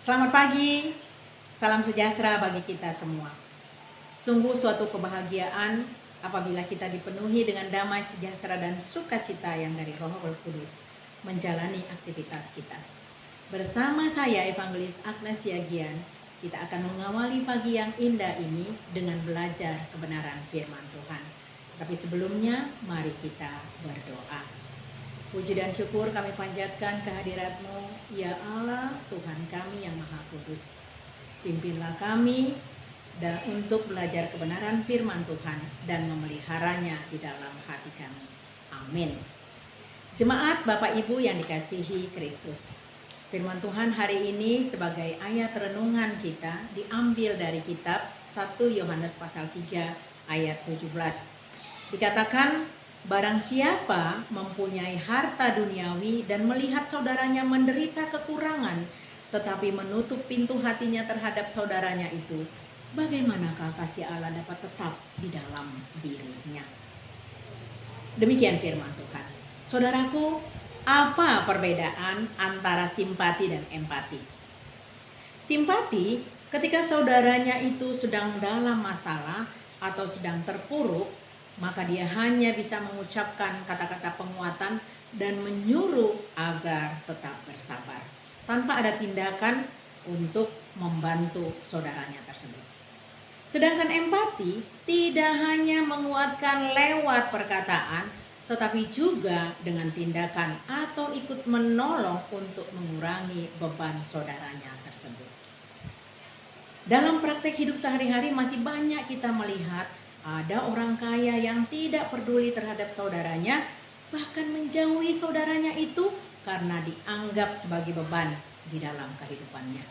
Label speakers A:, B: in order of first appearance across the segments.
A: Selamat pagi, salam sejahtera bagi kita semua. Sungguh suatu kebahagiaan apabila kita dipenuhi dengan damai sejahtera dan sukacita yang dari Roh Kudus menjalani aktivitas kita. Bersama saya Evangelis Agnes Yagian, kita akan mengawali pagi yang indah ini dengan belajar kebenaran firman Tuhan. Tapi sebelumnya, mari kita berdoa. Puji dan syukur kami panjatkan kehadirat-Mu, ya Allah, Tuhan kami yang Maha Kudus. Pimpinlah kami untuk belajar kebenaran firman Tuhan dan memeliharanya di dalam hati kami. Amin. Jemaat Bapak Ibu yang dikasihi Kristus, firman Tuhan hari ini sebagai ayat renungan kita diambil dari kitab 1 Yohanes pasal 3 ayat 17. Dikatakan, barang siapa mempunyai harta duniawi dan melihat saudaranya menderita kekurangan, tetapi menutup pintu hatinya terhadap saudaranya itu, bagaimanakah kasih Allah dapat tetap di dalam dirinya? Demikian firman Tuhan. Saudaraku, apa perbedaan antara simpati dan empati? Simpati ketika saudaranya itu sedang dalam masalah atau sedang terpuruk, maka dia hanya bisa mengucapkan kata-kata penguatan dan menyuruh agar tetap bersabar, tanpa ada tindakan untuk membantu saudaranya tersebut. Sedangkan empati tidak hanya menguatkan lewat perkataan, tetapi juga dengan tindakan atau ikut menolong untuk mengurangi beban saudaranya tersebut. Dalam praktek hidup sehari-hari masih banyak kita melihat ada orang kaya yang tidak peduli terhadap saudaranya, bahkan menjauhi saudaranya itu karena dianggap sebagai beban di dalam kehidupannya.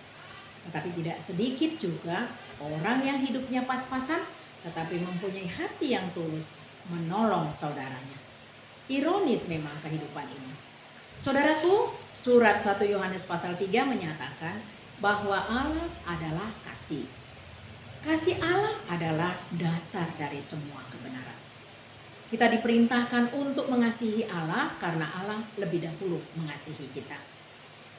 A: Tetapi tidak sedikit juga orang yang hidupnya pas-pasan, tetapi mempunyai hati yang tulus menolong saudaranya. Ironis memang kehidupan ini. Saudaraku, surat 1 Yohanes pasal 3 menyatakan bahwa Allah adalah kasih. Kasih Allah adalah dasar dari semua kebenaran. Kita diperintahkan untuk mengasihi Allah karena Allah lebih dahulu mengasihi kita.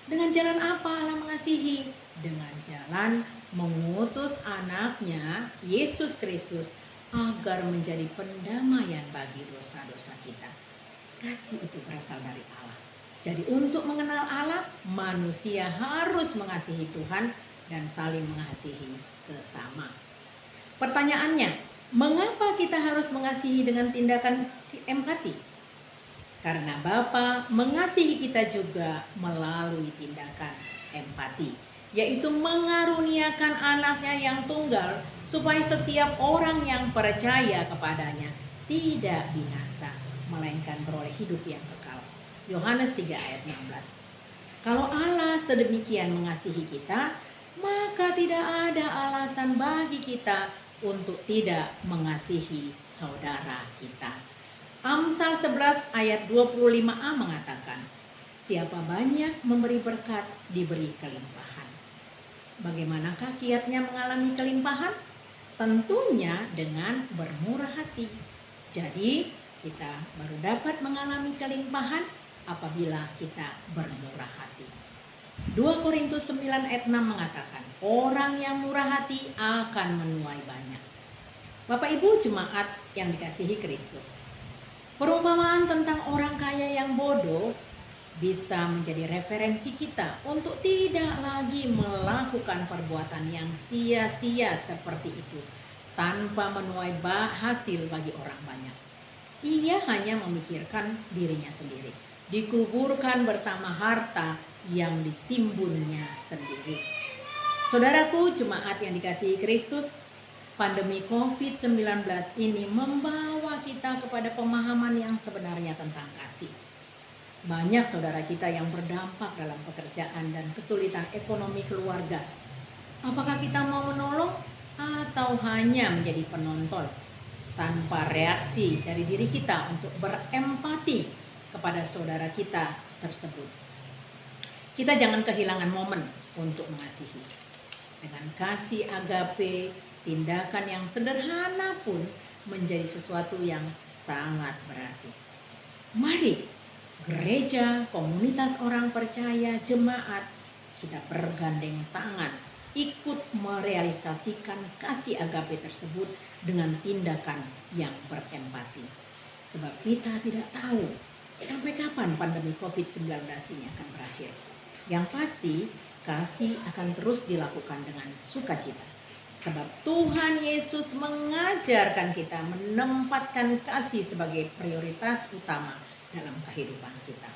A: Dengan jalan apa Allah mengasihi? Dengan jalan mengutus anaknya, Yesus Kristus, agar menjadi pendamaian bagi dosa-dosa kita. Kasih itu berasal dari Allah. Jadi untuk mengenal Allah, manusia harus mengasihi Tuhan dan saling mengasihi sesama. Pertanyaannya, mengapa kita harus mengasihi dengan tindakan empati? Karena Bapa mengasihi kita juga melalui tindakan empati, yaitu mengaruniakan anaknya yang tunggal supaya setiap orang yang percaya kepadanya tidak binasa, melainkan beroleh hidup yang kekal. Yohanes 3 ayat 16. Kalau Allah sedemikian mengasihi kita, maka tidak ada alasan bagi kita untuk tidak mengasihi saudara kita. Amsal 11 ayat 25a mengatakan, siapa banyak memberi berkat diberi kelimpahan. Bagaimanakah kiatnya mengalami kelimpahan? Tentunya dengan bermurah hati. Jadi kita baru dapat mengalami kelimpahan apabila kita bermurah hati. 2 Korintus 9 ayat 6 mengatakan, orang yang murah hati akan menuai banyak. Bapak Ibu jemaat yang dikasihi Kristus, perumpamaan tentang orang kaya yang bodoh bisa menjadi referensi kita untuk tidak lagi melakukan perbuatan yang sia-sia seperti itu tanpa menuai hasil bagi orang banyak. Ia hanya memikirkan dirinya sendiri, dikuburkan bersama harta yang ditimbunnya sendiri. Saudaraku jemaat yang dikasihi Kristus, pandemi COVID-19 ini membawa kita kepada pemahaman yang sebenarnya tentang kasih. Banyak saudara kita yang berdampak dalam pekerjaan dan kesulitan ekonomi keluarga. Apakah kita mau menolong atau hanya menjadi penonton tanpa reaksi dari diri kita untuk berempati kepada saudara kita tersebut? Kita jangan kehilangan momen untuk mengasihi. Dengan kasih agape, tindakan yang sederhana pun menjadi sesuatu yang sangat berarti. Mari gereja, komunitas orang percaya, jemaat kita bergandeng tangan, ikut merealisasikan kasih agape tersebut dengan tindakan yang berempati. Sebab kita tidak tahu sampai kapan pandemi COVID-19 ini akan berakhir. Yang pasti, kasih akan terus dilakukan dengan sukacita. Sebab Tuhan Yesus mengajarkan kita menempatkan kasih sebagai prioritas utama dalam kehidupan kita.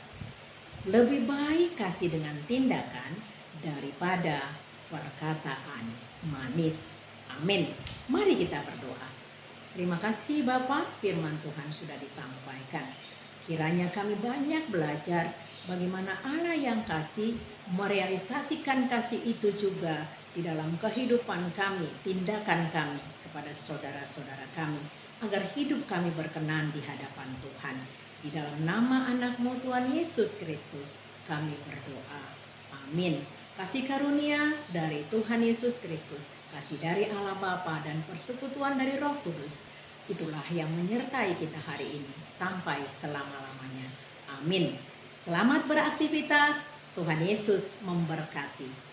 A: Lebih baik kasih dengan tindakan daripada perkataan manis. Amin. Mari kita berdoa. Terima kasih Bapa, firman Tuhan sudah disampaikan. Kiranya kami banyak belajar bagaimana Allah yang kasih merealisasikan kasih itu juga di dalam kehidupan kami, tindakan kami kepada saudara-saudara kami, agar hidup kami berkenan di hadapan Tuhan. Di dalam nama anak-Mu Tuhan Yesus Kristus kami berdoa. Amin. Kasih karunia dari Tuhan Yesus Kristus, kasih dari Allah Bapa dan persekutuan dari Roh Kudus, itulah yang menyertai kita hari ini sampai selama-lamanya. Amin. Selamat beraktivitas. Tuhan Yesus memberkati.